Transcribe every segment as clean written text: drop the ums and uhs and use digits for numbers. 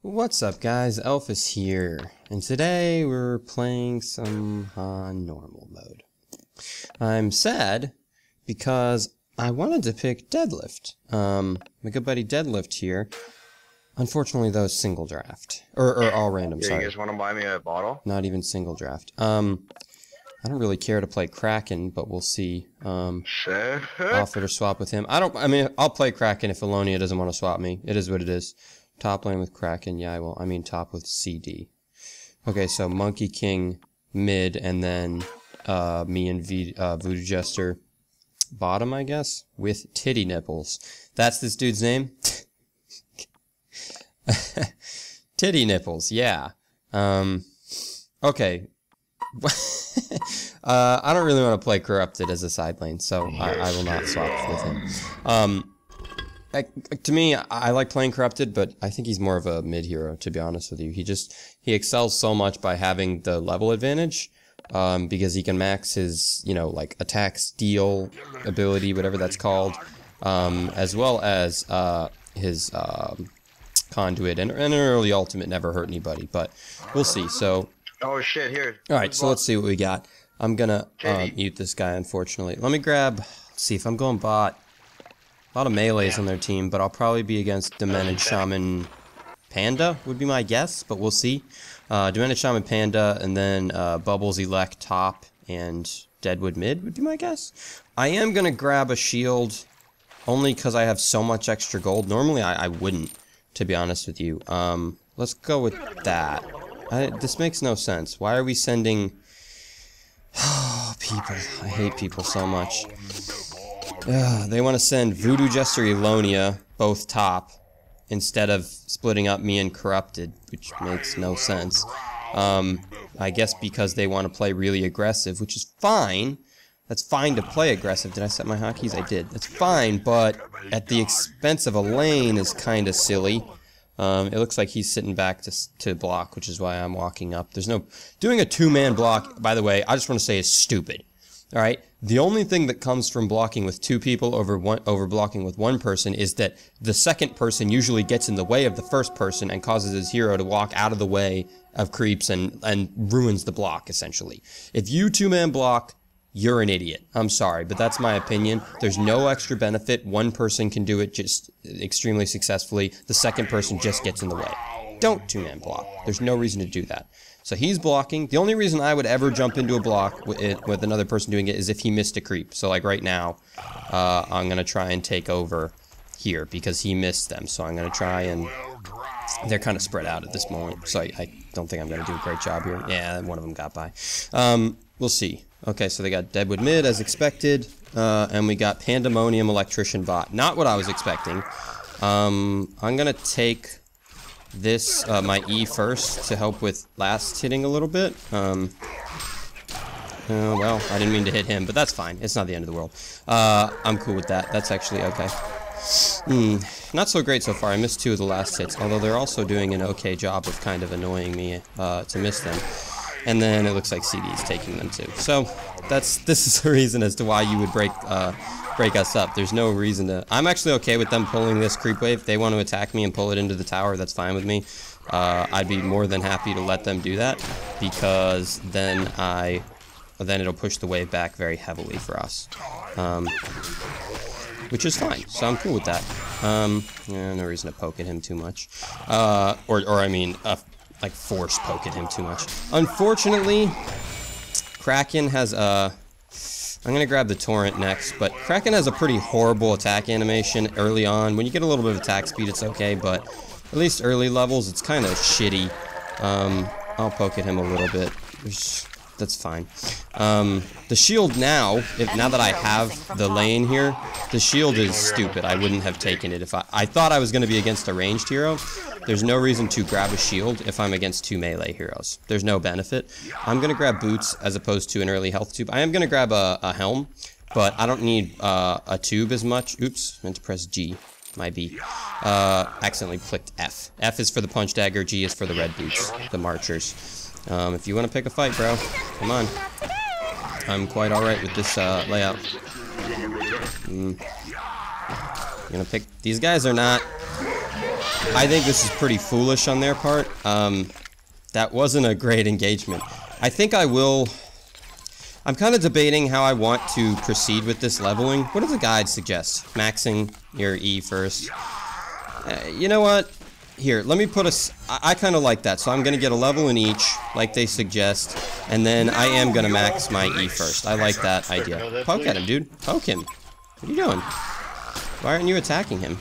What's up guys, Elfis here, and today we're playing some normal mode. I'm sad because I wanted to pick Deadlift. My good buddy Deadlift here. Unfortunately though, single draft. Or all random, sorry. You guys want to buy me a bottle? Not even single draft. I don't really care to play Kraken, but we'll see. Offer to swap with him. I'll play Kraken if Alonia doesn't want to swap me. It is what it is. Top lane with Kraken, yeah, I will. I mean top with CD. Okay, so Monkey King mid, and then me and Voodoo Jester bottom, I guess, with titty nipples. That's this dude's name? Titty nipples, yeah. Okay. I don't really want to play Corrupted as a side lane, so I will not swap with him. To me, I like playing Corrupted, but I think he's more of a mid hero, to be honest with you. He excels so much by having the level advantage, because he can max his, like attack, steal ability, whatever that's called, as well as his conduit, and an early ultimate never hurt anybody, but we'll see. So, oh shit, here. Alright, so let's see what we got. I'm gonna mute this guy, unfortunately. Let me grab, let's see if I'm going bot. A lot of melees on their team, but I'll probably be against Demented Shaman Panda, would be my guess, but we'll see. Demented Shaman Panda, and then Bubbles Elect top, and Deadwood mid, would be my guess. I am going to grab a shield, only because I have so much extra gold. Normally I wouldn't, to be honest with you. Let's go with that. This makes no sense. Why are we sending... Oh, people. I hate people so much. They want to send Voodoo Jester Elonia, both top, instead of splitting up me and Corrupted, which makes no sense. I guess because they want to play really aggressive, which is fine. That's fine to play aggressive. Did I set my hotkeys? I did. That's fine, but at the expense of a lane is kind of silly. It looks like he's sitting back to block, which is why I'm walking up. There's no... Doing a two-man block, by the way, I just want to say is stupid. Alright? The only thing that comes from blocking with two people over blocking with one person is that the second person usually gets in the way of the first person and causes his hero to walk out of the way of creeps and ruins the block, essentially. If you two-man block, you're an idiot. I'm sorry, but that's my opinion. There's no extra benefit. One person can do it just extremely successfully. The second person just gets in the way. Don't two-man block. There's no reason to do that. So he's blocking. The only reason I would ever jump into a block with another person doing it is if he missed a creep. So like right now, I'm going to try and take over here because he missed them. So I'm going to try and... They're kind of spread out at this moment. So I don't think I'm going to do a great job here. Yeah, one of them got by. We'll see. Okay, so they got Deadwood mid as expected. And we got Pandemonium Electrician bot. Not what I was expecting. I'm going to take... this, my E first, to help with last hitting a little bit. Well, I didn't mean to hit him, but that's fine. It's not the end of the world. I'm cool with that. That's actually okay. Not so great so far. I missed 2 of the last hits, although they're also doing an okay job of kind of annoying me to miss them. And then it looks like CD is taking them too. So, this is the reason as to why you would break us up. There's no reason to... I'm actually okay with them pulling this creep wave. If they want to attack me and pull it into the tower, that's fine with me. I'd be more than happy to let them do that, because then it'll push the wave back very heavily for us. Which is fine, so I'm cool with that. Yeah, no reason to poke at him too much. Like force poke at him too much. Unfortunately, Kraken has a... I'm going to grab the Torrent next, but Kraken has a pretty horrible attack animation early on. When you get a little bit of attack speed, it's okay, but at least early levels, it's kind of shitty. I'll poke at him a little bit. That's fine. The shield now that I have the lane here, the shield is stupid. I wouldn't have taken it if I thought I was going to be against a ranged hero. There's no reason to grab a shield if I'm against 2 melee heroes. There's no benefit. I'm going to grab boots as opposed to an early health tube. I am going to grab a helm, but I don't need a tube as much. Oops, meant to press G. My B. Accidentally clicked F. F is for the punch dagger, G is for the red boots, the marchers. If you want to pick a fight, bro, come on. I'm quite alright with this layout. I'm gonna pick... These guys are not... I think this is pretty foolish on their part. That wasn't a great engagement. I think I will... I'm kind of debating how I want to proceed with this leveling. What does the guide suggest? Maxing your E first. You know what? Here, let me put a... I kind of like that, so I'm going to get a level in each, like they suggest, and then I am going to max my E first. I like that idea. Poke at him, dude. Poke him. What are you doing? Why aren't you attacking him?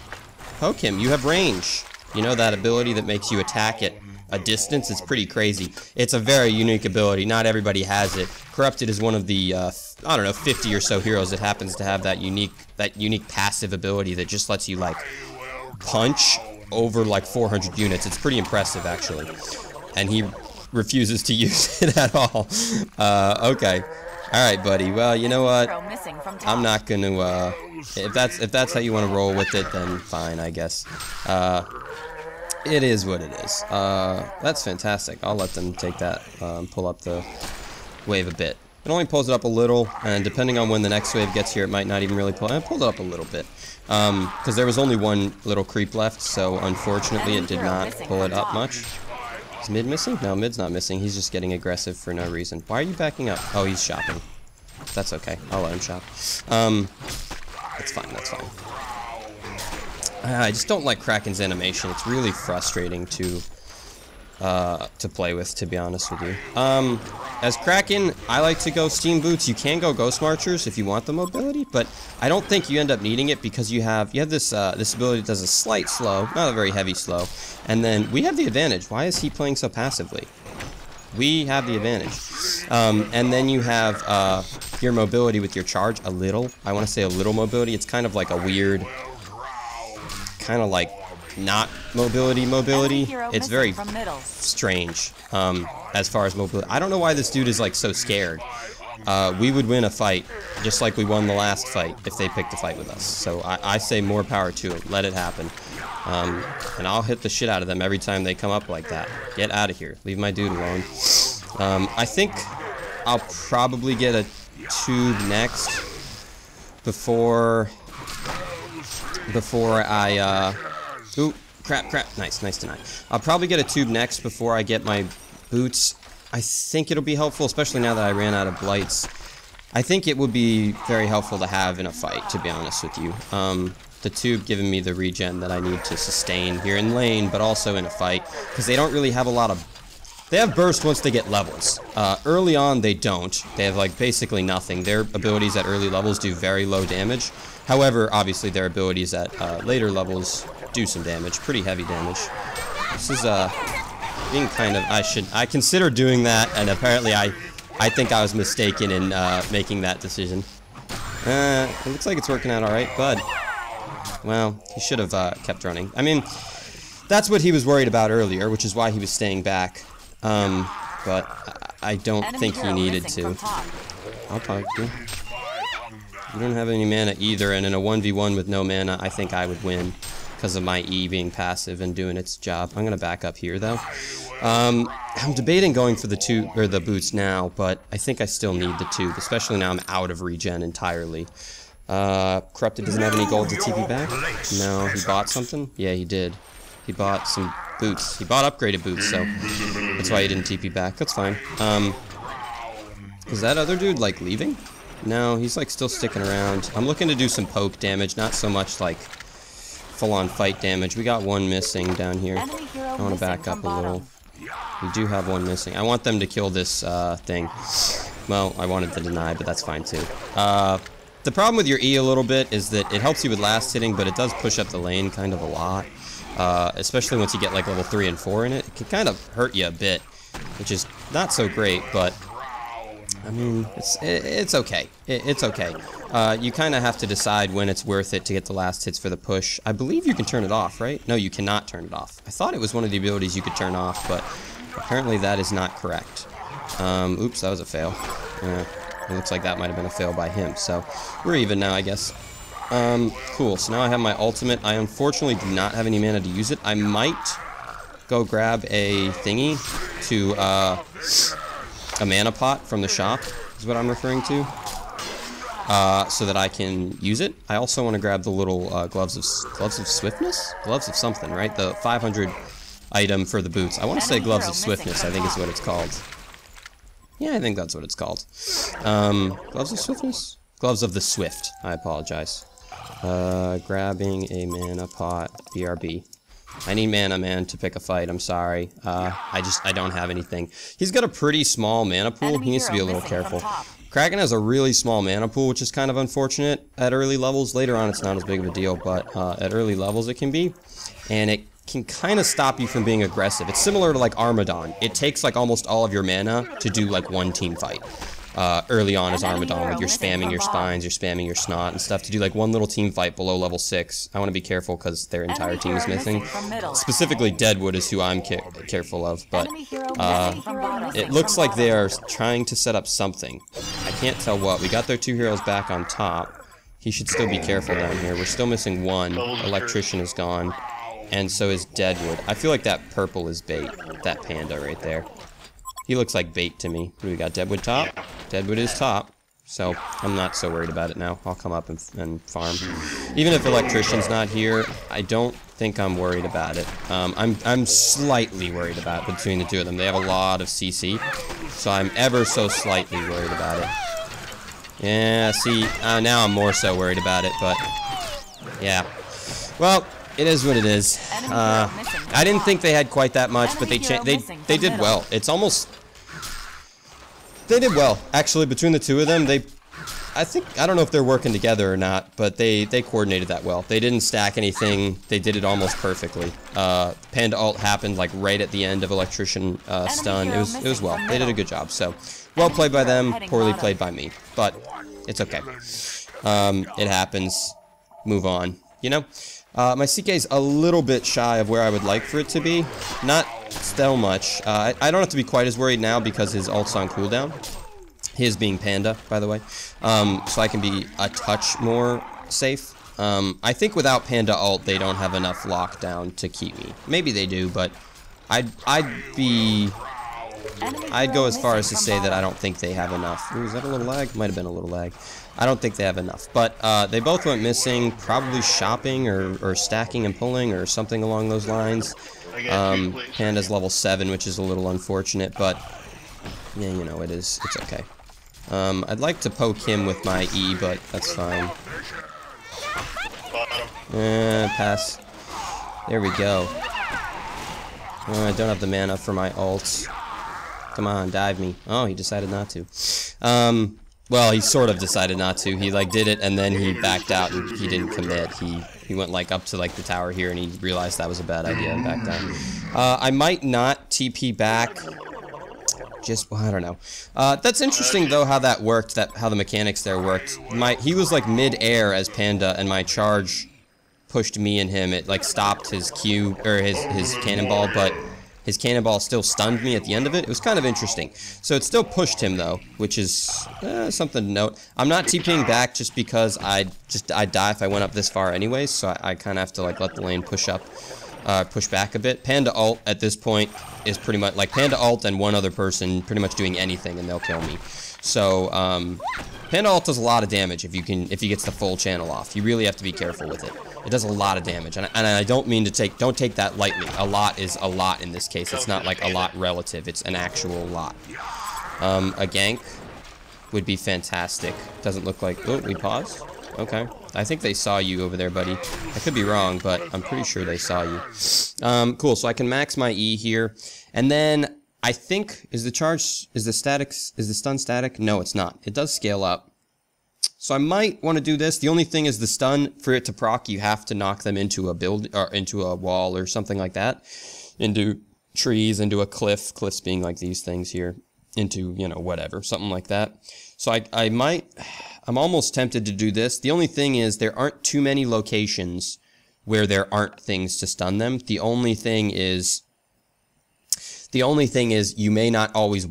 Poke him. You have range. You know that ability that makes you attack at a distance? It's pretty crazy. It's a very unique ability. Not everybody has it. Corrupted is one of the, I don't know, 50 or so heroes that happens to have that unique passive ability that just lets you, like, punch over, like, 400 units. It's pretty impressive, actually. And he refuses to use it at all. Okay. Alright, buddy. Well, you know what? I'm not gonna, if that's how you want to roll with it, then fine, I guess. It is what it is. That's fantastic. I'll let them take that, pull up the wave a bit. It only pulls it up a little, and depending on when the next wave gets here, it might not even really pull. I pulled it up a little bit, because there was only one little creep left, so unfortunately it did not pull it up much. Is mid missing? No, mid's not missing. He's just getting aggressive for no reason. Why are you backing up? Oh, he's shopping. That's okay. I'll let him shop. That's fine. That's fine. I just don't like Kraken's animation. It's really frustrating to play with, to be honest with you. As Kraken, I like to go Steam Boots. You can go Ghost Marchers if you want the mobility, but I don't think you end up needing it because you have this this ability that does a slight slow, not a very heavy slow, and then we have the advantage. Why is he playing so passively? We have the advantage. And then you have your mobility with your charge, a little. I want to say a little mobility. It's kind of like a weird, kind of like not mobility. It's very strange as far as mobility. I don't know why this dude is like so scared. We would win a fight just like we won the last fight if they picked a fight with us. So I say more power to him. Let it happen. And I'll hit the shit out of them every time they come up like that. Get out of here. Leave my dude alone. I think I'll probably get a tube next before I ooh, crap. Nice deny. I'll probably get a tube next before I get my boots. I think it'll be helpful, especially now that I ran out of blights. I think it would be very helpful to have in a fight, to be honest with you. The tube giving me the regen that I need to sustain here in lane, but also in a fight, because they don't really have a lot of... They have burst once they get levels. Early on, they don't. They have, like, basically nothing. Their abilities at early levels do very low damage. However, obviously, their abilities at later levels do some damage, pretty heavy damage. This is, being kind of... I consider doing that, and apparently I think I was mistaken in, making that decision. It looks like it's working out alright, bud. Well, he should have kept running. I mean, that's what he was worried about earlier, which is why he was staying back. But I don't think he needed to. I'll talk to you. You don't have any mana either, and in a 1v1 with no mana, I think I would win because of my E being passive and doing its job. I'm gonna back up here though. I'm debating going for the tube or the boots now, but I think I still need the tube, especially now I'm out of regen entirely. Corrupted doesn't have any gold to TP back? No, he bought something? Yeah, he did. He bought some boots. He bought upgraded boots, so that's why he didn't TP back. That's fine. Is that other dude, like, leaving? No, he's, like, still sticking around. I'm looking to do some poke damage, not so much, like, full-on fight damage. We got one missing down here. I want to back up a little. We do have one missing. I want them to kill this, thing. Well, I wanted to deny, but that's fine, too. The problem with your E a little bit is that it helps you with last hitting, but it does push up the lane kind of a lot. Especially once you get like level 3 and 4 in it. It can kind of hurt you a bit, which is not so great, but I mean, it's okay. It's okay. You kind of have to decide when it's worth it to get the last hits for the push. I believe you can turn it off, right? No, you cannot turn it off. I thought it was one of the abilities you could turn off, but apparently that is not correct. Oops, that was a fail. Yeah. It looks like that might have been a fail by him, so we're even now, I guess. Cool, so now I have my ultimate. I unfortunately do not have any mana to use it. I might go grab a thingy to, a mana pot from the shop, is what I'm referring to. so that I can use it. I also want to grab the little gloves of swiftness? Gloves of something, right? The 500 item for the boots. I want to say gloves of swiftness, I think is what it's called. Yeah, I think that's what it's called. Gloves of swiftness? Gloves of the swift. I apologize. Grabbing a mana pot. BRB. I need mana, man, to pick a fight. I'm sorry. I don't have anything. He's got a pretty small mana pool. He needs to be a little careful. Kraken has a really small mana pool, which is kind of unfortunate at early levels. Later on, it's not as big of a deal, but at early levels, it can be. And it can kind of stop you from being aggressive. It's similar to, like, Armadon. It takes, like, almost all of your mana to do, like, one team fight. Early on as Armadon, with you're spamming your spines, you're spamming your snot and stuff to do like one little team fight below level 6. I want to be careful because their entire team is missing. Specifically, Deadwood is who I'm careful of, but it looks like they are trying to set up something. I can't tell what. We got their 2 heroes back on top. He should still be careful down here. We're still missing 1. Electrician is gone, and so is Deadwood. I feel like that purple is bait, that panda right there. He looks like bait to me. We got Deadwood top. Deadwood is top. So I'm not so worried about it now. I'll come up and farm. Even if Electrician's not here, I don't think I'm worried about it. I'm slightly worried about it between the two of them. They have a lot of CC. So I'm ever so slightly worried about it. Yeah, see, now I'm more so worried about it, but yeah. Well, it is what it is. I didn't think they had quite that much, but they did well. It's almost... They did well. Actually, between the two of them, I don't know if they're working together or not, but they coordinated that well. They didn't stack anything. They did it almost perfectly. Panda ult happened like right at the end of Electrician stun. It was well. They did a good job. So, well played by them, poorly played by me. But it's okay. It happens. Move on. You know? My CK's a little bit shy of where I would like for it to be. Not so much. I don't have to be quite as worried now because his ult's on cooldown. His being Panda, by the way. So I can be a touch more safe. I think without Panda ult, they don't have enough lockdown to keep me. Maybe they do, but I'd go as far as to say that I don't think they have enough. Ooh, is that a little lag? Might have been a little lag. I don't think they have enough. But they both went missing, probably shopping or stacking and pulling or something along those lines. Panda's level 7, which is a little unfortunate, but yeah, you know, it's okay. I'd like to poke him with my E, but that's fine. Pass. There we go. I don't have the mana for my ults. Come on, dive me. Oh, he decided not to. Well, he sort of decided not to. He, like, did it, and then he backed out, and he didn't commit. He went, like, up to, like, the tower here, and he realized that was a bad idea and backed out. I might not TP back. Well, I don't know. That's interesting, though, how that worked, how the mechanics there worked. He was, like, mid-air as Panda, and my charge pushed me and him. It, like, stopped his Q, or his cannonball, but his cannonball still stunned me at the end of it. It was kind of interesting. So it still pushed him, though, which is something to note. I'm not TPing back just because I'd die if I went up this far anyways, so I kind of have to, like, let the lane push back a bit. Panda ult at this point is pretty much, like, Panda ult and one other person pretty much doing anything, and they'll kill me. So, Panda ult does a lot of damage if he gets the full channel off. You really have to be careful with it. It does a lot of damage, and I don't mean to don't take that lightly. A lot is a lot in this case. It's not like a lot relative. It's an actual lot. A gank would be fantastic. Doesn't look like... Oh, we paused? Okay. I think they saw you over there, buddy. I could be wrong, but I'm pretty sure they saw you. Cool, so I can max my E here. And then, I think... Is the stun static? No, it's not. It does scale up. So I might want to do this. The only thing is the stun, for it to proc, you have to knock them into into a wall or something like that. Into trees, into a cliff. Cliffs being like these things here. Into, you know, whatever. Something like that. So I'm almost tempted to do this. The only thing is there aren't too many locations where there aren't things to stun them. The only thing is you may not always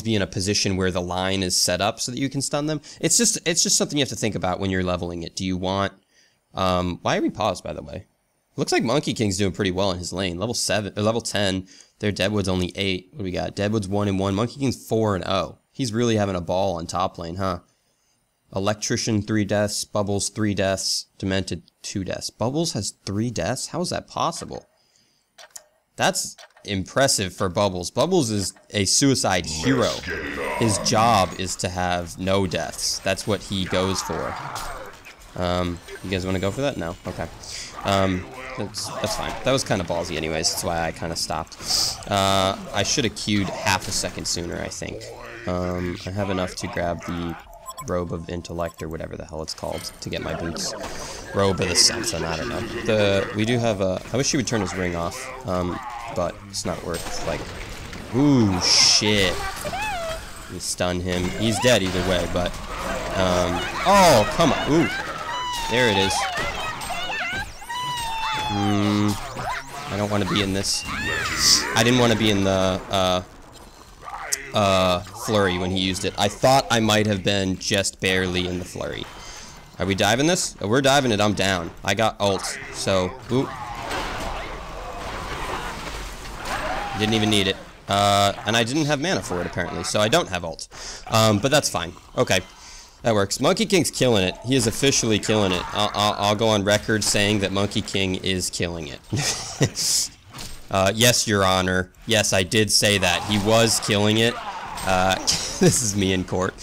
be in a position where the line is set up so that you can stun them. It's just something you have to think about when you're leveling it. Do you want... why are we paused, by the way? Looks like Monkey King's doing pretty well in his lane. Level 10. Their Deadwood's only 8. What do we got? Deadwood's 1-1. Monkey King's 4-0. He's really having a ball on top lane, huh? Electrician 3 deaths, Bubbles 3 deaths, Demented 2 deaths. Bubbles has 3 deaths? How is that possible? That's impressive for Bubbles. Bubbles is a suicide hero. His job is to have no deaths. That's what he goes for. You guys want to go for that? No? Okay. That's fine. That was kind of ballsy anyways. That's why I kind of stopped. I should have queued half a second sooner, I think. I have enough to grab the Robe of Intellect or whatever the hell it's called to get my boots. Robe of the Sense, I don't know. We do have a... I wish he would turn his ring off, but it's not worth, like... Ooh, shit. We stun him. He's dead either way, but... oh, come on. Ooh. There it is. I don't want to be in this. I didn't want to be in the, flurry when he used it. I thought I might have been just barely in the flurry. Are we diving this? Oh, we're diving it. I'm down. I got ult. So, oop. Didn't even need it. And I didn't have mana for it, apparently. So I don't have ult. But that's fine. Okay. That works. Monkey King's killing it. He is officially killing it. I'll go on record saying that Monkey King is killing it. Yes, Your Honor. Yes, I did say that. He was killing it. This is me in court.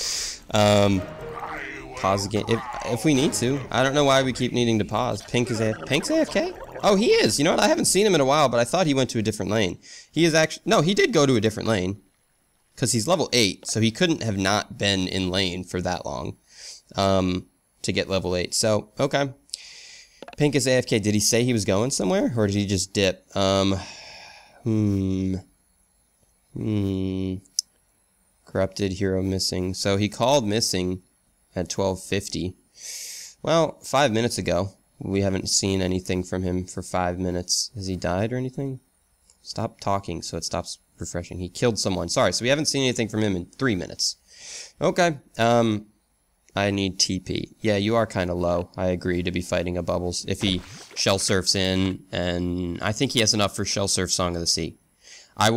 Pause again if we need to. I don't know why we keep needing to pause. Pink's AFK? Oh, he is. You know what? I haven't seen him in a while, but I thought he went to a different lane. He is actually... No, he did go to a different lane. Because he's level 8, so he couldn't have not been in lane for that long to get level 8. So, okay. Pink is AFK. Did he say he was going somewhere, or did he just dip? Corrupted hero missing. So he called missing at 12:50. Well, 5 minutes ago. We haven't seen anything from him for 5 minutes. Has he died or anything? Stop talking so it stops refreshing. He killed someone. Sorry, so we haven't seen anything from him in 3 minutes. Okay. I need TP. Yeah, you are kind of low. I agree to be fighting a Bubbles. If he Shell Surfs in, and I think he has enough for Shell Surf Song of the Sea. I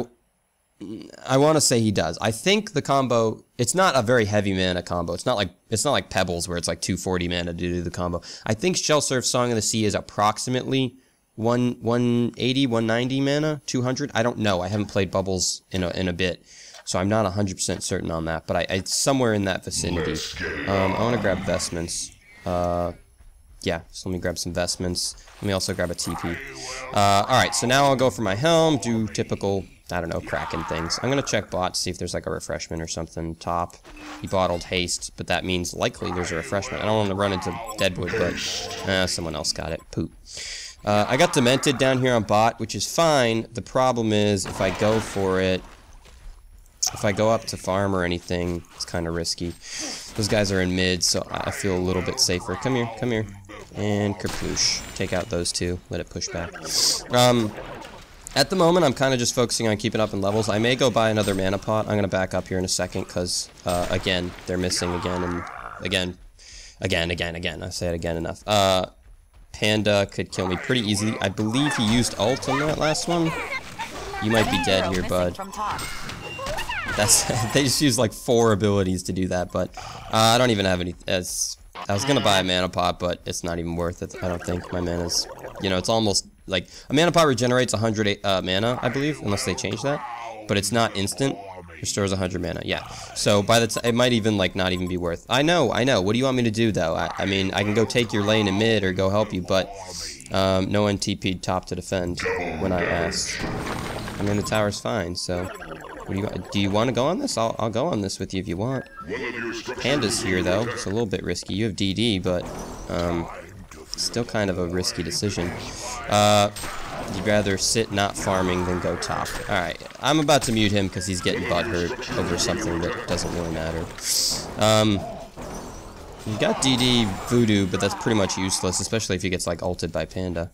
want to say he does. I think the combo, it's not a very heavy mana combo. It's not like Pebbles where it's like 240 mana to do the combo. I think Shell Surf Song of the Sea is approximately 180, 190 mana, 200. I don't know. I haven't played Bubbles in a bit, so I'm not 100% certain on that. But it's somewhere in that vicinity. I want to grab vestments. Yeah, so let me grab some vestments. Let me also grab a TP. All right, so now I'll go for my helm. Do typical, I don't know, Kraken things. I'm gonna check bot to see if there's like a refreshment or something. Top. He bottled haste, but that means likely there's a refreshment. I don't want to run into Deadwood, but someone else got it. Poop. I got Demented down here on bot, which is fine. The problem is, if I go for it, if I go up to farm or anything, it's kind of risky. Those guys are in mid, so I feel a little bit safer. Come here, come here. And Kerploosh. Take out those two. Let it push back. At the moment, I'm kind of just focusing on keeping up in levels. I may go buy another mana pot. I'm going to back up here in a second, because, again, they're missing again and again. I say it again enough. Panda could kill me pretty easily. I believe he used ult on that last one. You might be dead here, bud. They just use like 4 abilities to do that, but I don't even have any. I was gonna buy a mana pot, but it's not even worth it. I don't think my mana's, you know, it's almost like a mana pot regenerates 100 mana, I believe, unless they change that. But it's not instant. Restores 100 mana. Yeah. So by the time, it might even like not even be worth. I know. What do you want me to do though? I mean, I can go take your lane in mid or go help you, but no one TP'd top to defend when I asked. I mean, the tower's fine, so what do you want to go on this? I'll go on this with you if you want. Panda's here though. It's a little bit risky. You have DD, but still kind of a risky decision. You'd rather sit not farming than go top. Alright, I'm about to mute him because he's getting butthurt over something that doesn't really matter. You got DD Voodoo, but that's pretty much useless, especially if he gets like ulted by Panda.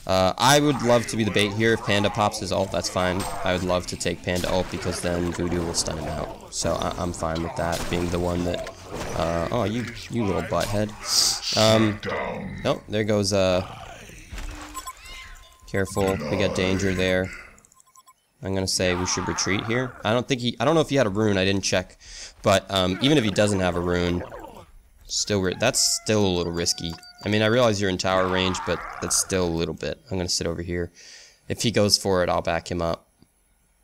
I would love to be the bait here. If Panda pops his ult, that's fine. I would love to take Panda ult because then Voodoo will stun him out. So I'm fine with that, being the one that... oh, you little butthead. Oh, there goes... Careful, we got danger there. I'm gonna say we should retreat here. I don't know if he had a rune. I didn't check, but even if he doesn't have a rune, that's still a little risky. I mean, I realize you're in tower range, but that's still a little bit. I'm gonna sit over here. If he goes for it, I'll back him up.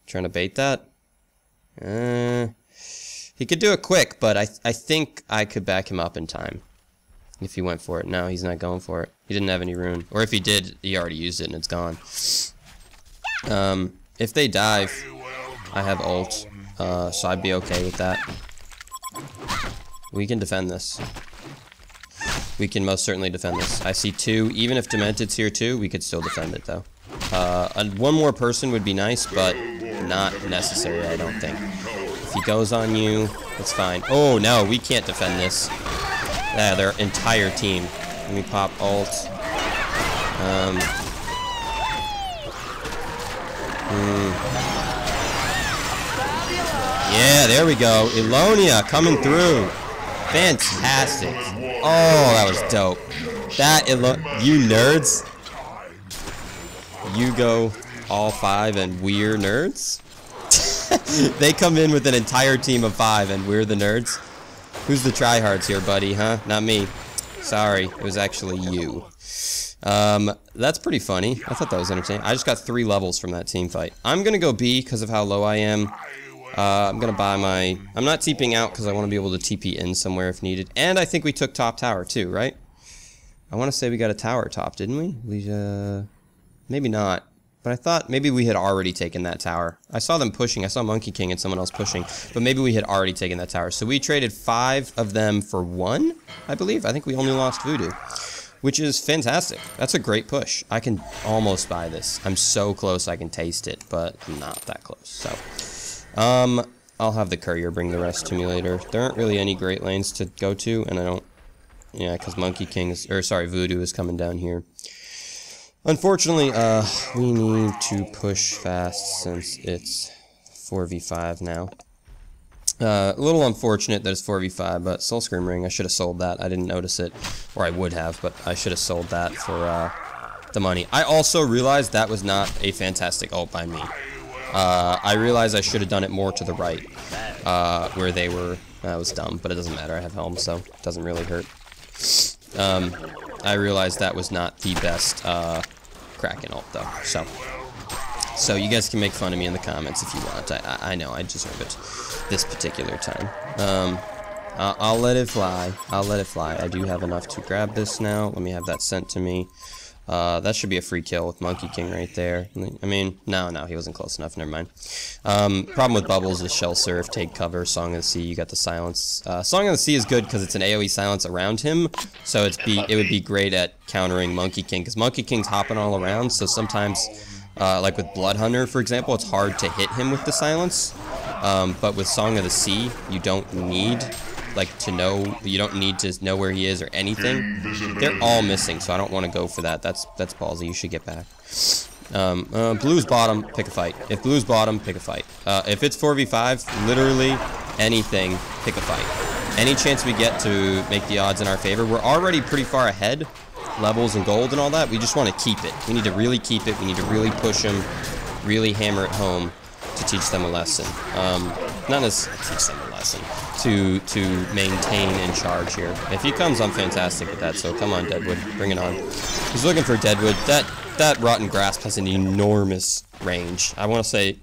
Trying to bait that. He could do it quick, but I think I could back him up in time. If he went for it. No, he's not going for it. He didn't have any rune. Or if he did, he already used it and it's gone. If they dive, I have ult. So I'd be okay with that. We can defend this. We can most certainly defend this. I see 2. Even if Demented's here too, we could still defend it though. One more person would be nice, but not necessary, I don't think. If he goes on you, it's fine. Oh no, we can't defend this. Yeah, their entire team. Let me pop ult. Yeah, there we go. Elonia coming through. Fantastic. Oh, that was dope. You nerds. You go all 5 and we're nerds? They come in with an entire team of 5 and we're the nerds? Who's the tryhards here, buddy, huh? Not me. Sorry, it was actually you. That's pretty funny. I thought that was entertaining. I just got 3 levels from that team fight. I'm gonna go B because of how low I am. I'm gonna buy my... I'm not TPing out because I want to be able to TP in somewhere if needed. And I think we took top tower too, right? I want to say we got a tower top, didn't we? Maybe not. But I thought maybe we had already taken that tower. I saw them pushing. I saw Monkey King and someone else pushing. But maybe we had already taken that tower. So we traded 5 of them for 1, I believe. I think we only lost Voodoo. Which is fantastic. That's a great push. I can almost buy this. I'm so close I can taste it. But I'm not that close. So, I'll have the courier bring the rest to me later. There aren't really any great lanes to go to. And I don't... Yeah, because Monkey King is... Or sorry, Voodoo is coming down here. Unfortunately, we need to push fast since it's 4v5 now. A little unfortunate that it's 4v5, but Soul Scream Ring, I should have sold that. I didn't notice it, or I would have, but I should have sold that for the money. I also realized that was not a fantastic ult by me. I realized I should have done it more to the right, where they were. That was dumb, but it doesn't matter. I have Helm, so it doesn't really hurt. I realized that was not the best Kraken ult, though. So you guys can make fun of me in the comments if you want. I know, I deserve it this particular time. I'll let it fly. I'll let it fly. I do have enough to grab this now. Let me have that sent to me. That should be a free kill with Monkey King right there. I mean, no, he wasn't close enough. Never mind. Problem with Bubbles is Shell Surf, Take Cover, Song of the Sea. You got the silence. Song of the Sea is good because it's an AoE silence around him, so it would be great at countering Monkey King because Monkey King's hopping all around. So sometimes, like with Blood Hunter, for example, it's hard to hit him with the silence. But with Song of the Sea, you don't need you don't need to know where he is or anything. They're all missing, so I don't want to go for that. That's ballsy. You should get back. Blue's bottom, pick a fight. If blue's bottom, pick a fight. If it's 4v5, literally anything, pick a fight. Any chance we get to make the odds in our favor, we're already pretty far ahead, levels and gold and all that. We just want to keep it. We need to really keep it. We need to really push them, really hammer it home to teach them a lesson. Not necessarily teach them a lesson, to maintain and charge here. If he comes, I'm fantastic at that, so come on, Deadwood, bring it on. He's looking for Deadwood. That Rotten Grasp has an enormous range. I want to say,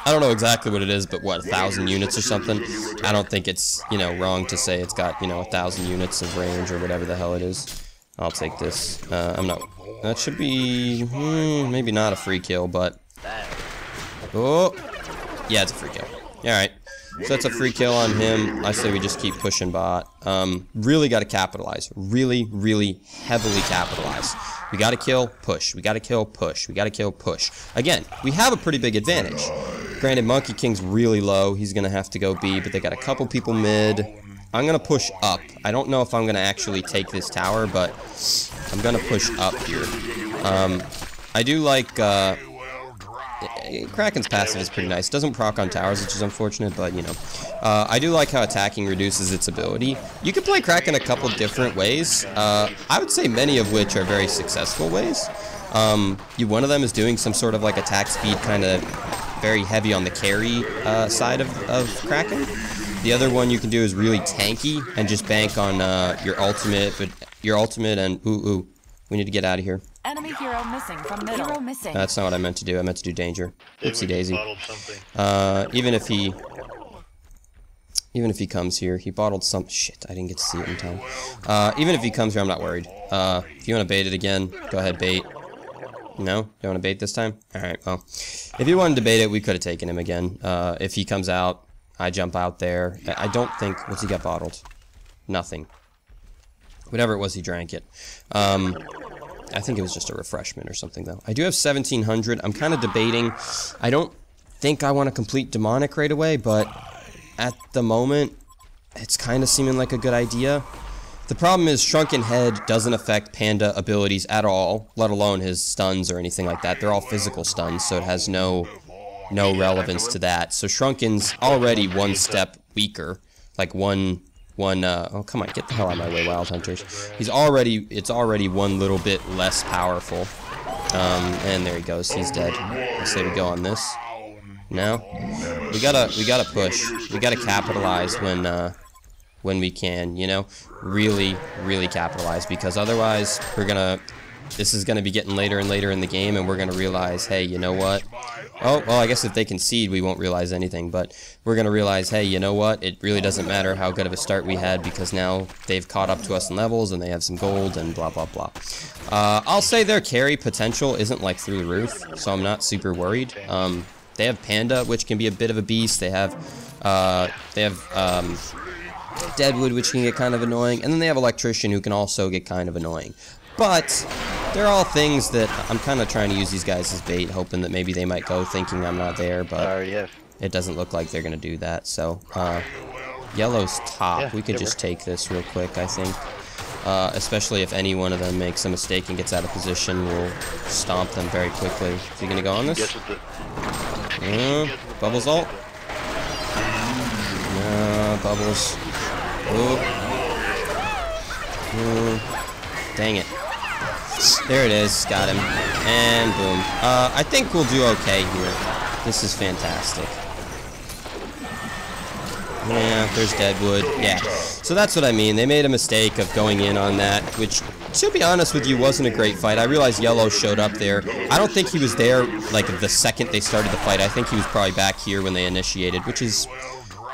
I don't know exactly what it is, but what, 1,000 units or something? I don't think it's, wrong to say it's got, 1,000 units of range or whatever the hell it is. I'll take this. That should be, maybe not a free kill, but... Oh, yeah, it's a free kill. Alright, so that's a free kill on him. I say we just keep pushing bot. Really got to capitalize. Really, really heavily capitalize. We got to kill, push. We got to kill, push. We got to kill, push. Again, we have a pretty big advantage. Granted, Monkey King's really low. He's going to have to go B, but they got a couple people mid. I'm going to push up. I don't know if I'm going to actually take this tower, but I'm going to push up here. I do like... Kraken's passive is pretty nice. Doesn't proc on towers, which is unfortunate, but I do like how attacking reduces its ability. You can play Kraken a couple different ways. I would say many of which are very successful ways. One of them is doing some sort of like attack speed kind of very heavy on the carry side of Kraken. The other one you can do is really tanky and just bank on your ultimate, and ooh, we need to get out of here. Enemy hero missing from middle. Hero missing. That's not what I meant to do. I meant to do danger. Oopsie daisy. Even if he comes here, he bottled some shit. I didn't get to see it in time. Even if he comes here, I'm not worried. If you want to bait it again, go ahead, bait. No? Don't want to bait this time? Alright, well. If you wanted to bait it, we could have taken him again. If he comes out, I jump out there. I don't think... What's he got bottled? Nothing. Whatever it was, he drank it. I think it was just a refreshment or something, though. I do have 1700. I'm kind of debating. I don't think I want to complete Demonic right away, but at the moment, it's kind of seeming like a good idea. The problem is Shrunken Head doesn't affect Panda abilities at all, let alone his stuns or anything like that. They're all physical stuns, so it has no relevance to that. So Shrunken's already one step weaker, like oh come on, get the hell out of my way, Wild Hunters. It's already one little bit less powerful. And there he goes, he's dead. I say we go on this. No? We gotta push. We gotta capitalize when we can, you know? Really capitalize, because otherwise this is gonna be getting later and later in the game, and we're gonna realize, hey, you know what? Oh, well, I guess if they concede, we won't realize anything, but we're gonna realize, hey, you know what? It really doesn't matter how good of a start we had, because now they've caught up to us in levels, and they have some gold, and blah, blah, blah. I'll say their carry potential isn't, like, through the roof, so I'm not super worried. They have Panda, which can be a bit of a beast. They have Deadwood, which can get kind of annoying, and then they have Electrician, who can also get kind of annoying. But they're all things that I'm kind of trying to use these guys as bait, hoping that maybe they might go thinking I'm not there, but it doesn't look like they're going to do that. So, yellow's top. Yeah, we could just take this real quick, I think. Especially if any one of them makes a mistake and gets out of position, we'll stomp them very quickly. Is he going to go on this? Bubbles ult? No, Bubbles. Ooh. Dang it. There it is. Got him. And boom. I think we'll do okay here. This is fantastic. Yeah, there's Deadwood. Yeah. So that's what I mean. They made a mistake of going in on that, which, to be honest with you, wasn't a great fight. I realized Yellow showed up there. I don't think he was there, like, the second they started the fight. I think he was probably back here when they initiated, which is...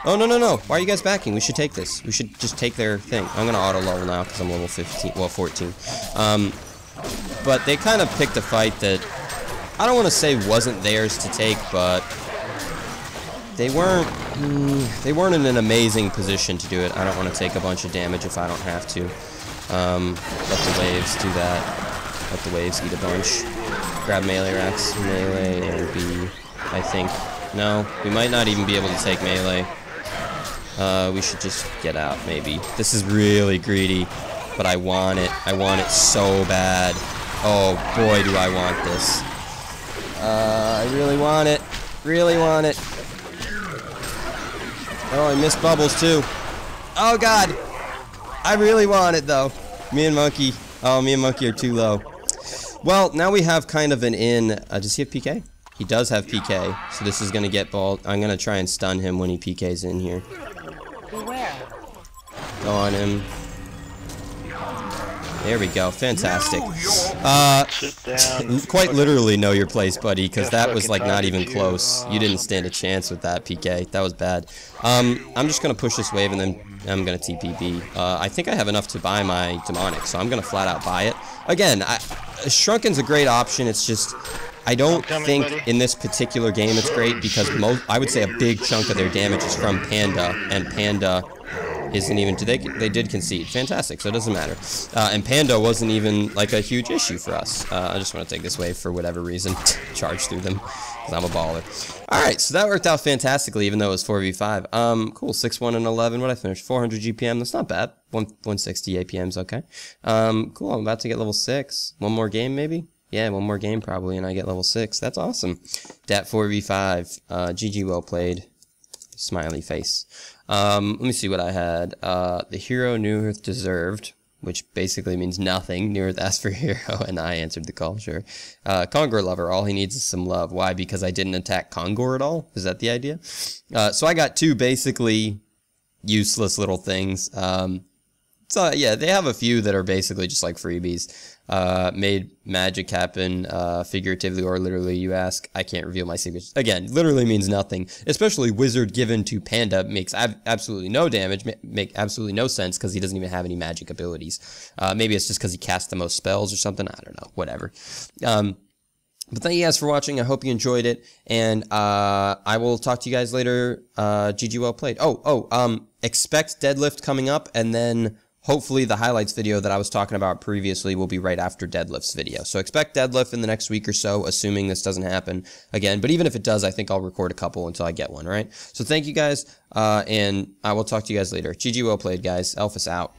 Oh, no. Why are you guys backing? We should take this. We should just take their thing. I'm going to auto-level now because I'm level 15. Well, 14. But they kind of picked a fight that I don't want to say wasn't theirs to take, but they weren't in an amazing position to do it. I don't want to take a bunch of damage if I don't have to. Let the waves do that. Let the waves eat a bunch. Grab melee racks. Melee and B, I think. No, we might not even be able to take melee. We should just get out, maybe. This is really greedy, but I want it. I want it so bad. Oh, boy, do I want this. I really want it. Really want it. Oh, I missed Bubbles, too. Oh, God. I really want it, though. Me and Monkey. Oh, me and Monkey are too low. Well, now we have kind of an in. Does he have PK? He does have PK, so this is going to get balled. I'm going to try and stun him when he PKs in here. Beware. Go on him. There we go. Fantastic. Quite literally know your place, buddy, because that was like not even close. You didn't stand a chance with that PK. That was bad. I'm just going to push this wave and then I'm going to TPB. I think I have enough to buy my Demonic, so I'm going to flat out buy it. Again, Shrunken's a great option. It's just... I don't think in this particular game it's great because I would say a big chunk of their damage is from Panda, and Panda isn't even... They did concede. Fantastic, so it doesn't matter. And Panda wasn't even like a huge issue for us. I just want to take this wave for whatever reason. Charge through them, because I'm a baller. Alright, so that worked out fantastically, even though it was 4v5. Cool, 6-1 and 11. What I finished? 400 GPM, that's not bad. 160 APM's okay. Cool, I'm about to get level 6. One more game, maybe? Yeah, one more game probably, and I get level 6. That's awesome. Dat 4v5. GG, well played. Smiley face. Let me see what I had. The hero Newerth deserved. which basically means nothing. Newerth asked for hero, and I answered the call, sure. Kongor lover, all he needs is some love. Why? Because I didn't attack Kongor at all? Is that the idea? So I got 2 basically useless little things. So yeah, they have a few that are basically just like freebies. Made magic happen, figuratively or literally, you ask. I can't reveal my secrets. Again, literally means nothing. Especially wizard given to Panda makes absolutely no damage, make absolutely no sense because he doesn't even have any magic abilities. Maybe it's just because he casts the most spells or something. I don't know, whatever. But thank you guys for watching. I hope you enjoyed it, and I will talk to you guys later. GG, well played. Expect deadlift coming up, and then hopefully the highlights video that I was talking about previously will be right after deadlift's video. So expect deadlift in the next week or so, assuming this doesn't happen again. But even if it does, I think I'll record a couple until I get one, right? So thank you guys, and I will talk to you guys later. GG, well played, guys. Elfis out.